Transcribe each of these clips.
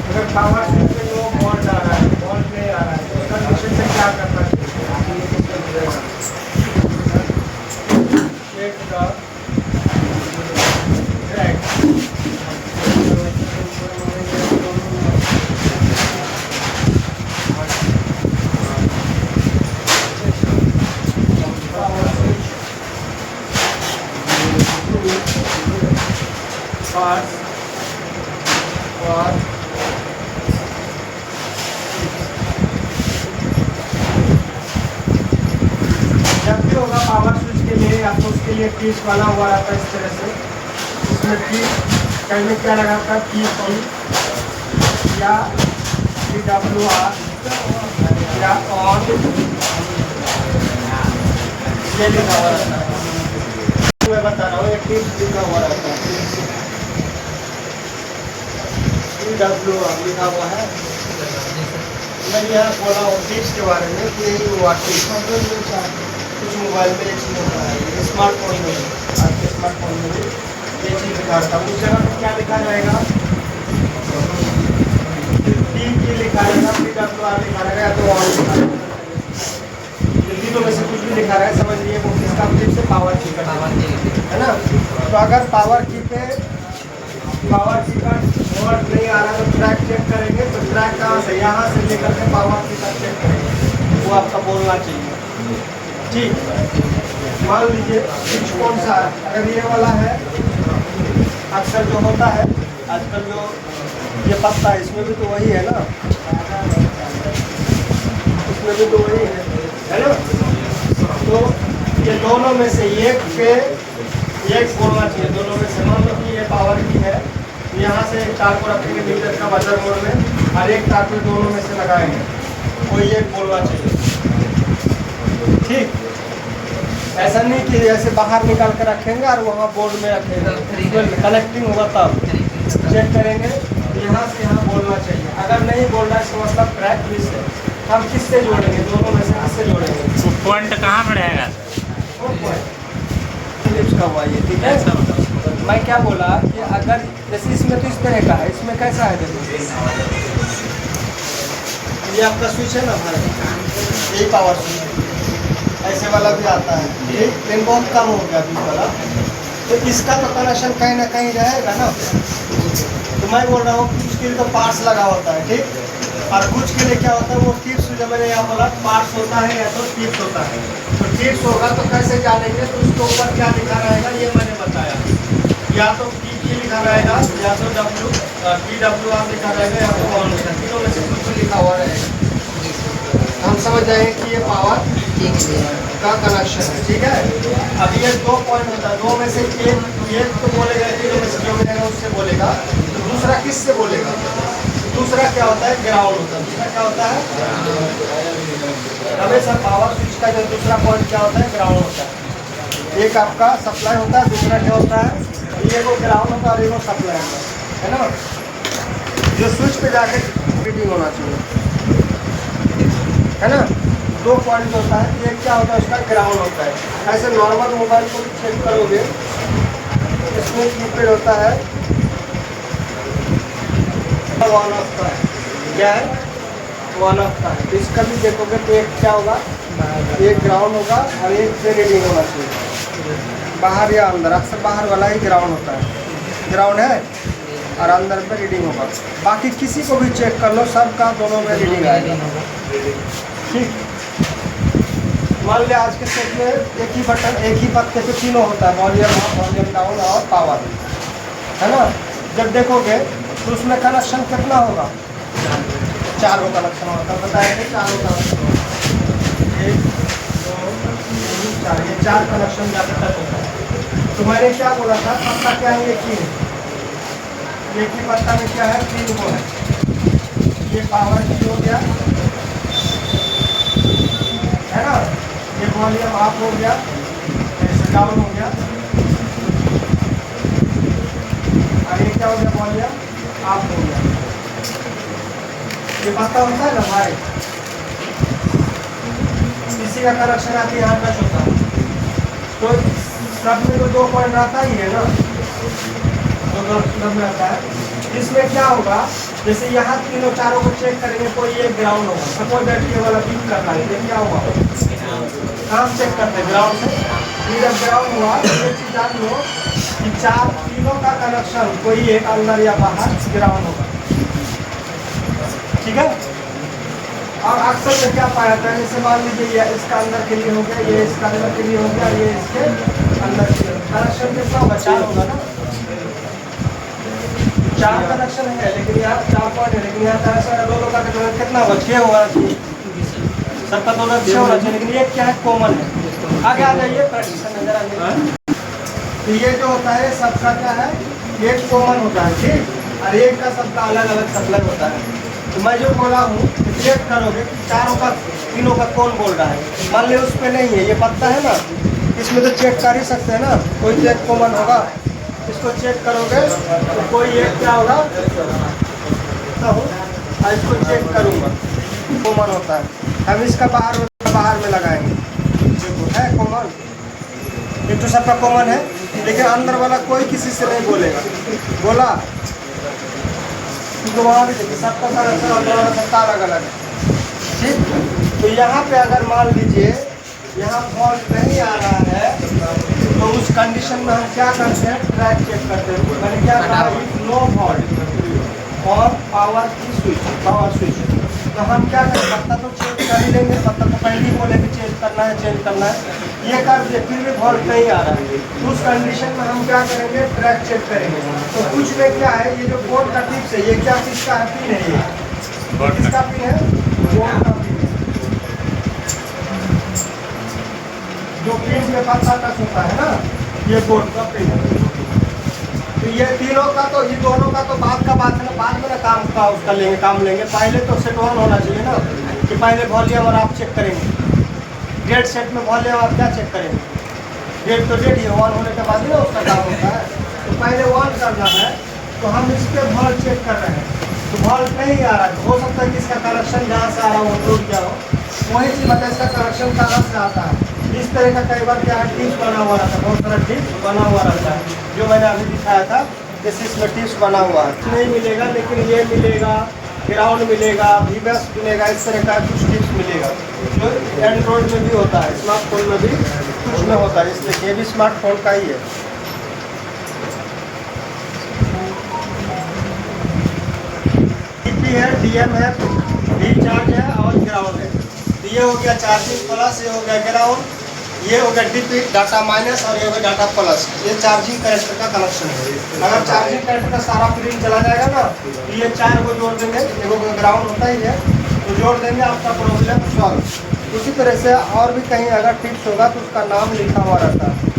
अगर power switch में जो वोल्ट आ रहा है, वोल्ट नहीं आ रहा है, तो उसका कंडीशन से क्या करना चाहिए? Check the drag. पास और जब भी होगा पावर स्विच के लिए आपको उसके लिए कीज वाला हुआ रहता है इस तरह से। इसमें की कहीं क्या लगा था, की या PWR या ऑन ये लिखा हुआ रहता है। मैं बता रहा हूँ, एक कीज लिखा हुआ रहता है, PWR लिखा हुआ है। मैं यहाँ बोला हूँ टिप्स के बारे में कि यही हुआ टिप्स कुछ मोबाइल में एक चीज़ होता है, स्मार्टफोन में, आपके स्मार्टफोन में ये चीज़ दिखाता हूँ। उस जगह पर क्या लिखा जाएगा, टी लिखा रहेगा, PWR लिखा रहेगा, तो ऑन लिखा रहेगा। तीनों में से कुछ भी लिखा रहा है, समझिए वो किसका टिप्स है, पावर की का है ना। तो अगर पावर की पे पावर की का वोल्ट नहीं आ रहा तो ट्रैक चेक करेंगे, तो ट्रैक कहाँ से, यहाँ से लेकर के पावर की तक चेक करेंगे, वो आपका बोलना चाहिए। ठीक, मान लीजिए स्विच कौन सा है, अगर ये वाला है, अक्सर जो होता है आजकल जो ये पत्ता है, इसमें भी तो वही है ना, इसमें भी तो वही है ना। तो ये दोनों में से एक बोलना चाहिए, दोनों में से। मान लो कि ये पावर की है, यहाँ से एक तार को रखेंगे मीटर का बजर मोड़ में, और एक तार को दोनों में से लगाएंगे, कोई एक बोलना चाहिए। ठीक, ऐसा नहीं कि ऐसे बाहर निकाल कर रखेंगे और वहाँ बोर्ड में रखेंगे, कनेक्टिंग होगा तब चेक करेंगे। यहाँ से यहाँ बोलना चाहिए, अगर नहीं बोल रहा है इसका मतलब ट्रैक मिस है। हम किससे जोड़ेंगे, दोनों में से किससे जोड़ेंगे? पॉइंट कहाँ पर रहेगा? फिलिप्स का हुआ ये, ठीक है। मैं क्या बोला कि अगर जैसे इसमें तो इस तरह का है, इसमें कैसा है, देखो ये आपका स्विच है ना भाई, यही पावर स्विच है, ऐसे वाला भी आता है, लेकिन बहुत कम हो गया अभी वाला। तो इसका तो कनेक्शन कहीं ना कहीं रहेगा ना। तो मैं बोल रहा हूँ कि उसके लिए तो पार्ट्स लगा होता है, ठीक, और कुछ के लिए क्या होता है, वो टिप्स जो मैंने यहाँ बोला पार्ट्स होता है या तो टिप्स होता है। तो टिप्स होगा तो कैसे जानेंगे, तो उसके ऊपर क्या लिखा रहेगा ये मैंने बताया, या तो की लिखा रहेगा, या तो PWR लिखा रहेगा, या तो ऑन लिखा, तीनों में से कुछ लिखा हुआ रहेगा। हम समझ जाएंगे कि ये पावर का कनेक्शन है, ठीक है। अब ये 2 पॉइंट होता है, 2 में से एक तो बोलेगा, तीनों में से जो मिलेगा उससे बोलेगा, तो दूसरा किससे बोलेगा? दूसरा क्या होता है, ग्राउंड होता है। दूसरा क्या होता है, हमेशा पावर स्विच का जो दूसरा पॉइंट क्या होता है, ग्राउंड होता है। एक आपका सप्लाई होता है, दूसरा क्या होता है, ये वो ग्राउंड होता है और ये वो सप्लाई होता है ना। जो स्विच पे जाके रीडिंग होना चाहिए, है ना। 2 पॉइंट होता है, एक क्या होता है, उसका ग्राउंड होता है। ऐसे नॉर्मल मोबाइल को भी चेक करोगे, इसमें कीपैड होता है, ऑन ऑफ का है, क्या है, ऑन ऑफ का है। इसका भी देखोगे तो एक क्या होगा, एक ग्राउंड होगा और एक से रीडिंग होना चाहिए, बाहर या अंदर। अक्सर बाहर वाला ही ग्राउंड होता है, ग्राउंड है और अंदर में रीडिंग होगा। बाकी किसी को भी चेक कर लो, सबका दोनों में रीडिंग आएगा, ठीक। मान लिया आज के सेट में एक ही बटन, एक ही पत्ते पे तीनों होता है, वॉल्यूम अप, वॉल्यूम डाउन और पावर, है ना। जब देखोगे तो उसमें कनेक्शन कितना होगा, 4 कनेक्शन होता है, बताएंगे 4 कनेक्शन, 1 2 3 4, ये 4 कनेक्शन जहाँ तक होता है। तो मैंने क्या बोला था, पत्ता क्या है, एक ही पत्ता में क्या है, 3 को है। ये पावर की हो गया, है ना, ये वॉल्यूम अप हो गया, ऐसे डाउन हो गया, और ये क्या हो गया, वॉल्यूम अप हो गया। ये पता होता है ना भाई, इसी का कनेक्शन आके यहाँ टच होता है। तो सब में तो 2 पॉइंट आता ही है ना, 2 में आता है। इसमें क्या होगा, जैसे यहाँ तीनों चारों को चेक करेंगे, कोई एक ग्राउंड होगा, सपोज दैट ये वाला बीम करना है, ये क्या हुआ, काम चेक करते हैं ग्राउंड से। ये जब ग्राउंड हुआ तो ये चीज जान लो कि चार तीनों का कनेक्शन कोई एक अंदर या बाहर ग्राउंड होगा, ठीक है। और अक्सर में क्या पाया था, जैसे मान लीजिए ये इसका अंदर के लिए हो गया, ये इसका अंदर के लिए हो गया, ये इसके अंदर के लिए, कनेक्शन कितना होगा, चार होगा ना, चार कनेक्शन है, लेकिन यहाँ 4 पॉइंट है, लेकिन यहाँ कनेक्शन दोनों का कितना होगा, 6 होगा, सबका दोनों 6 होना चाहिए, लेकिन ये क्या है, कॉमन है। आगे आ जाइए, प्रैक्टिस नजर आइए। तो ये जो होता है सबका क्या है, एक कॉमन होता है, ठीक, और एक का सबका अलग अलग सप्लाई होता है। तो मैं जो बोला हूँ चेक करोगे कि चारों का तीनों का कौन बोल रहा है। मान लो उस पर नहीं है, ये पत्ता है ना, इसमें तो चेक कर ही सकते हैं ना, कोई तो एक कॉमन होगा, इसको चेक करोगे तो कोई एक क्या होगा, और इसको चेक करूँगा, कॉमन होता है। हम इसका बाहर में लगाएंगे, देखो है कॉमन, एक तो सबका कॉमन है, लेकिन अंदर वाला कोई किसी से नहीं बोलेगा, बोला तो वहाँ भी देखिए सबका कनेक्शन अंदर वाला सबका अलग अलग है, ठीक। तो यहाँ पे अगर मान लीजिए यहाँ फॉल्ट नहीं आ रहा है, तो उस कंडीशन में हम क्या करते हैं, ट्रैक चेक करते हैं। मैंने क्या कहा, नो फॉल्ट और पावर की स्विच, पावर स्विच, तो हम क्या करें, पत्ता तो चेंज कर ही लेंगे, पत्ता तो पहले ही बोले कि चेंज करना है, चेंज करना है, ये कर दिए, फिर भी फॉल्ट नहीं आ रहा है, तो उस कंडीशन में हम क्या करेंगे, ट्रैक चेक करेंगे। तो कुछ में क्या है, ये जो बोर्ड का टिप्स है, ये क्या किसका है, पिन है, ये किसका पिन है, बोर्ड का पिन है, जो पिन में पत्ता टच होता है ना, ये बोर्ड का पिन है। तो ये तीनों का तो, ये दोनों का तो बाद का बात है ना, बाद में ना काम का उसका लेंगे, काम लेंगे, पहले तो सेट ऑन होना चाहिए ना, कि पहले वॉल्यूम और आप चेक करेंगे। डेट सेट में वॉल्यूम आप क्या चेक करेंगे, डेट तो डेट ही ऑन होने के बाद ही ना उसका काम होता है, तो पहले ऑन करना है, तो हम इस पर वॉल्व चेक कर रहे हैं, तो वॉल्व नहीं आ रहा है, हो सकता है कि इसका कनेक्शन जहाँ से आ रहा हो टूट गया हो, वहीं से मतलब इसका कनेक्शन कहाँ से आता है। इस तरह का कई बार क्या है, टिप्स बना हुआ रहता है, बहुत सारा टिप्स बना हुआ रहता है, जो मैंने अभी दिखाया था, जैसे इसमें टिप्स बना हुआ है, नहीं मिलेगा, लेकिन ये मिलेगा, ग्राउंड मिलेगा, वीबस मिलेगा, इस तरह का कुछ टिप्स मिलेगा, जो एंड्रॉइड में भी होता है, स्मार्टफोन में भी कुछ में होता है, इसलिए ये भी स्मार्टफोन का ही है। डीपी है, डीएम है, रिचार्ज है और ग्राउंड है। तो ये हो गया चार्जिंग प्लस, ये हो गया ग्राउंड, ये हो गया डीपी डाटा माइनस, और ये हो गया डाटा प्लस। ये चार्जिंग कनेक्टर का कनेक्शन है। अगर चार्जिंग कनेक्टर का सारा प्रिंट चला जाएगा ना, तो ये 4 को जोड़ देंगे, देखो ग्राउंड होता ही है, तो जोड़ देंगे, आपका प्रॉब्लम सॉल्व। उसी तरह से और भी कहीं अगर टिप्स होगा तो उसका नाम लिखा हुआ रहता है,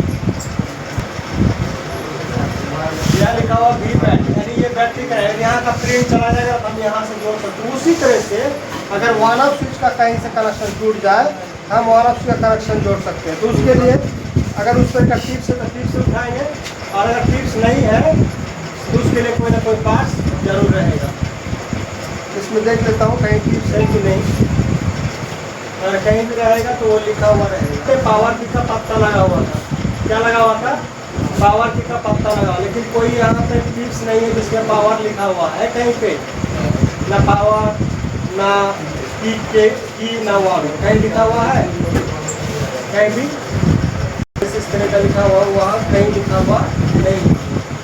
यह लिखा हुआ वी बैटरी, यानी ये बैटरी का है, यहाँ का प्रिंट चला जाएगा, हम यहाँ से जोड़ सकते हैं। उसी तरह से अगर वन ऑफ स्विच का कहीं से कनेक्शन टूट जाए, हम वन ऑफ स्विच का कनेक्शन जोड़ सकते हैं। तो उसके लिए अगर उस तरह का टिप्स है तो टिप्स से उठाएंगे, और अगर टिप्स नहीं है तो उसके लिए कोई ना कोई पार्ट्स जरूर रहेगा। इसमें देख लेता हूँ कहीं टिप्स है कि नहीं, अगर कहीं भी रहेगा तो वो लिखा हुआ रहेगा। पावर की का पत्ता लगा हुआ था, क्या लगा हुआ था, पावर की का पत्ता लगा, लेकिन कोई यहाँ पे टिप्स नहीं है जिसमें पावर लिखा हुआ है कहीं पे, ना पावर ना की ना वार, कहीं लिखा हुआ है, कहीं भी इस तरह का लिखा हुआ, वहाँ कहीं लिखा हुआ नहीं।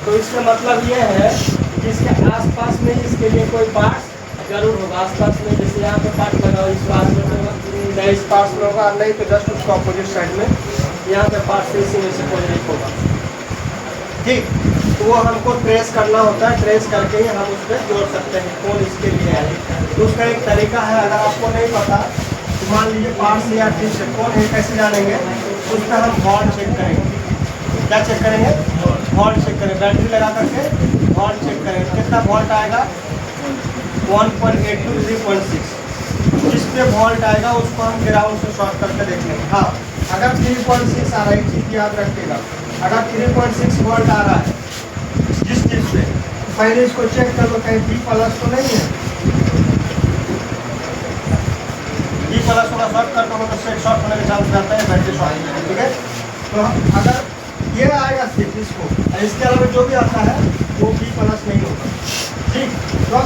तो इसका मतलब ये है कि इसके आसपास में इसके लिए कोई पार्ट जरूर होगा, आसपास में, जैसे यहाँ पे पार्ट लगा इस पास में होगा, नहीं इस पास में होगा, नहीं तो जस्ट उसका अपोजिट साइड में यहाँ पे पार्ट इसी में से कोई नहीं होगा, ठीक। तो वो हमको ट्रेस करना होता है, ट्रेस करके ही हम उस पर जोड़ सकते हैं कौन इसके लिए है। तो उसका एक तरीका है, अगर आपको नहीं पता तो मान लीजिए पार्ट से या टिप्स से कौन है, कैसे जानेंगे, उस पर हम वॉल्ट चेक करेंगे। क्या चेक करेंगे, वॉल्ट चेक करेंगे, बैटरी लगा करके वॉल्ट चेक करेंगे, कितना वॉल्ट आएगा, 1.8 to 3.6, जिस पे वॉल्ट आएगा उसको हम ग्राउंड से शॉर्ट करके देख लेंगे। हाँ, अगर 3.6 आ रहा है, चीज़ याद रखिएगा, अगर 3.6 वोल्ट आ रहा है जिस चीज़ पे, पहले इसको चेक कर लो कहीं बी प्लस तो नहीं है, बी प्लस होगा, शॉर्ट कर दो तो सेट शॉर्ट होने के चांस रहता है, बैटरी शॉर्ट, ठीक है। तो अगर ये आएगा सिर्फ इसको, इसके अलावा जो भी आता है वो बी प्लस नहीं होगा, ठीक। तो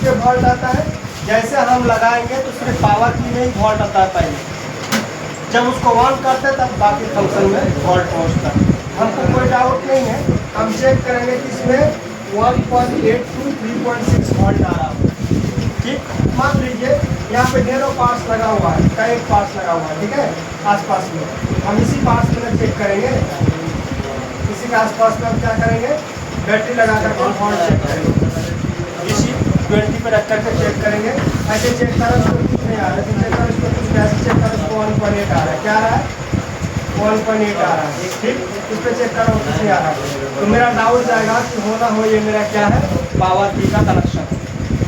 पे वोल्ट आता है, जैसे हम लगाएंगे तो सिर्फ पावर की में ही वोल्ट आता है पहले, जब उसको ऑन करते हैं तब बाकी फंक्शन में वोल्ट पहुँचता है। हमको कोई डाउट नहीं है, हम चेक करेंगे कि इसमें 1.8 to 3.6 वोल्ट आ रहा है। ठीक, मान लीजिए यहाँ पे ढेरों पार्ट्स लगा हुआ है, कई पार्ट्स लगा हुआ है, ठीक है, आसपास में हम इसी पार्ट्स में चेक करेंगे, इसी के आसपास में हम क्या करेंगे, बैटरी लगा करके वोल्ट चेक करेंगे, इसी 20 पे रख करके चेक करेंगे। ऐसे चेक करें उसको कुछ नहीं आ रहा है, चेक करें उसको कुछ ऐसे चेक करें उसको 1.8 आ रहा है, क्या आ रहा है, 1.8 आ रहा है। ठीक, उस पर चेक करो कुछ नहीं आ रहा है, तो मेरा डाउट जाएगा कि होना हो ये मेरा क्या है, पावर की का कनेक्शन।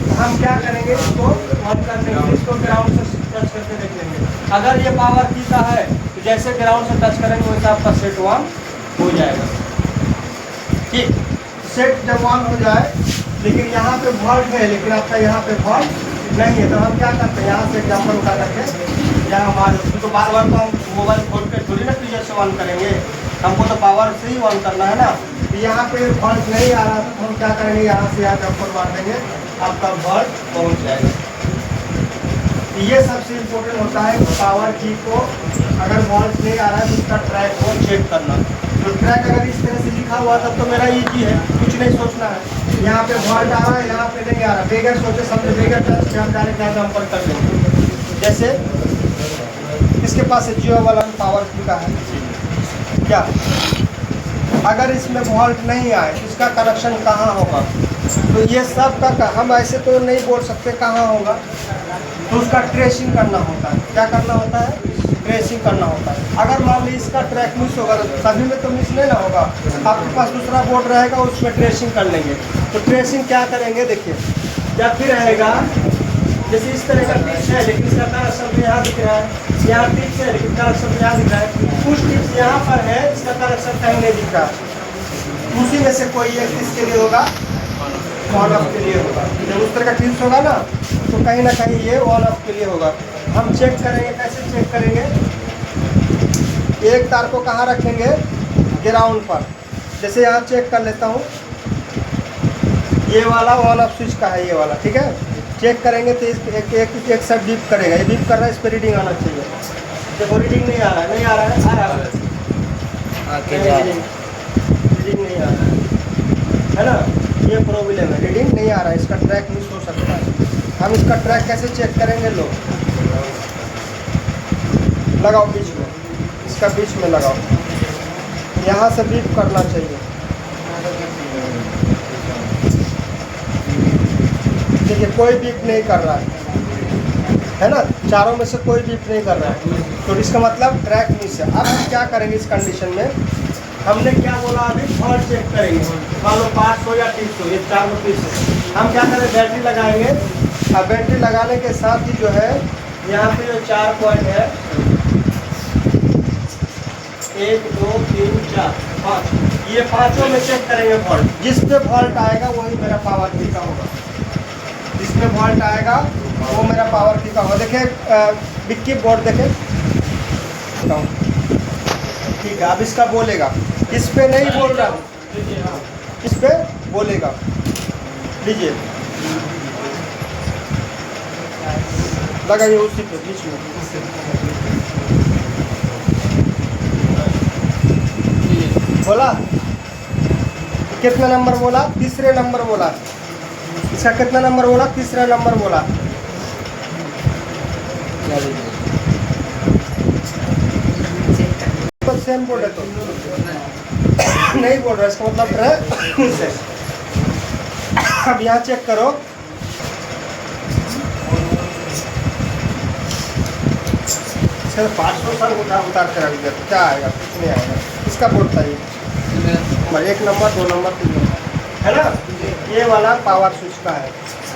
तो हम क्या करेंगे, इसको ऑन करने के लिए इसको ग्राउंड से टच करके देख लेंगे। अगर ये पावर की का है तो जैसे ग्राउंड से टच करेंगे वैसे आपका सेट ऑन हो जाएगा। ठीक, सेट जब ऑन हो जाए, लेकिन यहाँ पे वोल्ट है लेकिन आपका यहाँ पे वोल्ट नहीं है, तो हम क्या करते हैं, यहाँ से एग्जाम्पल उठा करके यहाँ हमारे तो बार बार तो हम मोबाइल खोल के थोड़ी ना फ्रीजर से ऑन करेंगे, हमको तो पावर से ही ऑन करना है ना। तो यहाँ पे वोल्ट नहीं आ रहा तो हम क्या करेंगे, यहाँ से यहाँ जम्पर मार देंगे, आपका वोल्ट पहुँच जाएगा। ये सबसे इम्पोर्टेंट होता है कि पावर की को अगर वोल्ट नहीं आ रहा है तो उसका ट्रैक को चेक करना। तो ट्रैक अगर इस तरह से लिखा हुआ तब तो मेरा ईजी है, कुछ नहीं सोचना है, यहाँ पे वोल्ट आ रहा है, यहाँ पे नहीं आ रहा, बेगर सोचे समझे, बेगर टच हम डायरेक्ट यहाँ जम्पर कर लेंगे। जैसे इसके पास जियो वाला पावर की का है, क्या अगर इसमें वोल्ट नहीं आए तो इसका कनेक्शन कहाँ होगा, तो ये सब का हम ऐसे तो नहीं बोल सकते कहाँ होगा, तो उसका ट्रेसिंग करना होता है। क्या करना होता है, ट्रेसिंग करना होता है। अगर मान लीजिए इसका ट्रैक मिस होगा तो सभी में तो मिस नहीं ना होगा, आपके पास दूसरा बोर्ड रहेगा उसमें ट्रेसिंग कर लेंगे। तो ट्रेसिंग क्या करेंगे, देखिए क्या फिर रहेगा, जैसे इस तरह का टिप्स है लेकिन इसका कनेक्शन तो यहाँ दिख रहा है, यहाँ टिप्स है लेकिन कनेक्शन तो यहाँ दिख रहा है, कुछ टिप्स यहाँ पर है इसका कनेक्शन कहीं नहीं दिख रहा, उसी में से कोई एक किसके लिए होगा, ऑन ऑफ के लिए होगा। जब उस तरह का टिप्स होगा ना तो कहीं ना कहीं ये ऑन ऑफ के लिए होगा। हम चेक करेंगे, कैसे चेक करेंगे, एक तार को कहाँ रखेंगे, ग्राउंड पर। जैसे यहाँ चेक कर लेता हूँ, ये वाला ऑन ऑफ स्विच का है, ये वाला ठीक है, चेक करेंगे तो एक साइड बीप करेगा, ये बीप कर रहा है, इस पर रीडिंग आना चाहिए। देखो रीडिंग नहीं आ रहा है, नहीं आ रहा है, आ रहा है रीडिंग नहीं आ रहा है ना, ये प्रॉब्लम है, रीडिंग नहीं आ रहा है, इसका ट्रैक मिस हो सकता है। हम इसका ट्रैक कैसे चेक करेंगे, लो लगाओ बीच में, इसका बीच में लगाओ, यहाँ से बीप करना चाहिए। देखिए कोई बीप नहीं कर रहा है ना, चारों में से कोई बीप नहीं कर रहा है, तो इसका मतलब ट्रैक मिस है। अब हम क्या करेंगे इस कंडीशन में, हमने क्या बोला अभी, वोल्ट चेक करेंगे, मान लो 500 या 300, ये 4 पीस है। हम क्या करें, बैटरी लगाएंगे, अब बैटरी लगाने के साथ ही जो है यहाँ पे जो 4 पॉइंट है, 1 2 3 4 5, ये पाँचों में चेक करेंगे वोल्ट, जिस पे वोल्ट आएगा वही मेरा पावर की का होगा, जिसमें वोल्ट आएगा वो मेरा पावर की का होगा। देखिए बिक्की बोर्ड देखें, ठीक है, अब इसका बोलेगा, इस पे नहीं बोल रहा, इस पे बोलेगा, लीजिए लगाइए उसी पे बीच में, बोला कितना नंबर बोला, तीसरे नंबर बोला, इसका कितना नंबर बोला, तीसरा नंबर बोला। सेम बोर्ड है तो नहीं बोल रहा, इसका मतलब है। अब यहाँ चेक करो, इसका 500 साल उतार कर रख दिया तो क्या आएगा, कुछ नहीं आएगा। इसका बोर्ड था ये, 1 नंबर 2 नंबर 3 नंबर है ना, ये वाला पावर स्विच का है।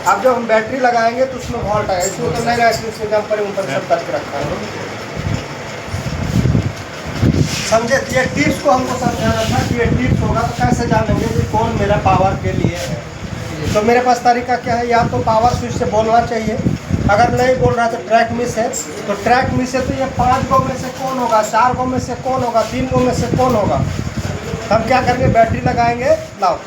अब जब हम बैटरी लगाएंगे तो उसमें वोल्ट आएगा, इसमें तो नहीं रहा, इसमें जम्पर ऊपर सब करके रखा है, समझे। ये टिप्स को हमको समझाना था कि ये टिप्स होगा तो कैसे जानेंगे कि कौन मेरा पावर के लिए है। तो मेरे पास तरीका क्या है, या तो पावर स्विच से बोलना चाहिए, अगर नहीं बोल रहा तो ट्रैक मिस है, तो ट्रैक मिस है तो ये 5 गो में से कौन होगा, 4 गो में से कौन होगा, 3 गो में से कौन होगा। हम क्या करेंगे, बैटरी लगाएंगे, लाओ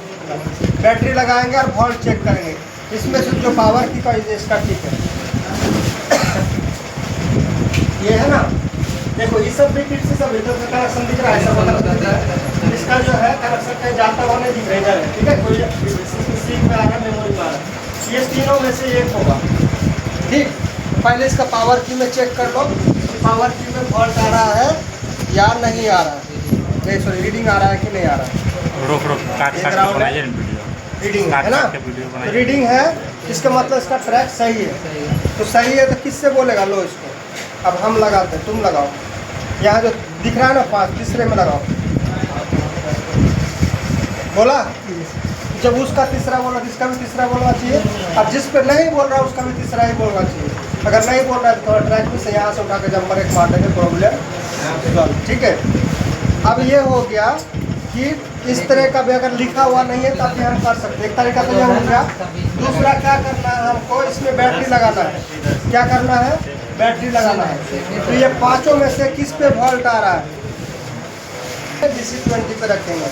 बैटरी लगाएंगे और वोल्ट चेक करेंगे, इसमें से जो पावर की का इसका ठीक है। ये है ना, देखो ये सब भी फिर से सब इधर का कनेक्शन दिख रहा है, सब मतलब इसका जो है कनेक्शन कहीं जाता हुआ नहीं दिख रहा इधर है, ठीक है। कोई सीख में आ रहा है, मेमोरी में आ रहा है, ये तीनों में से एक होगा, ठीक। पहले इसका पावर की में चेक कर लो, पावर की में फॉल्ट आ रहा है या नहीं आ रहा है, नहीं सॉरी रीडिंग आ रहा है कि नहीं आ रहा है। रोक काट बनाइए वीडियो, रीडिंग है ना, रीडिंग है, इसका मतलब इसका ट्रैक सही है। तो सही है तो किससे बोलेगा लो इसको। अब हम लगाते हैं, तुम लगाओ, यहाँ जो दिख रहा है ना 5, तीसरे में लगाओ। बोला, जब उसका तीसरा बोला इसका भी तीसरा बोलना चाहिए। अब जिस पे नहीं बोल रहा उसका भी तीसरा ही बोलना चाहिए। अगर नहीं बोल रहा है तो थोड़ा ट्रैक में से यहाँ से उठा के जंपर एक मार देंगे, प्रॉब्लम, ठीक है। अब ये हो गया कि इस तरह का भी अगर लिखा हुआ नहीं है तब भी हम कर सकते हैं। एक तरीका तो यह हो गया। दूसरा क्या करना है हमको, इसमें बैटरी लगाना है। क्या करना है, बैटरी लगाना है। तो ये पांचों में से किस पे वोल्ट आ रहा है, DC 20 पे रखेंगे।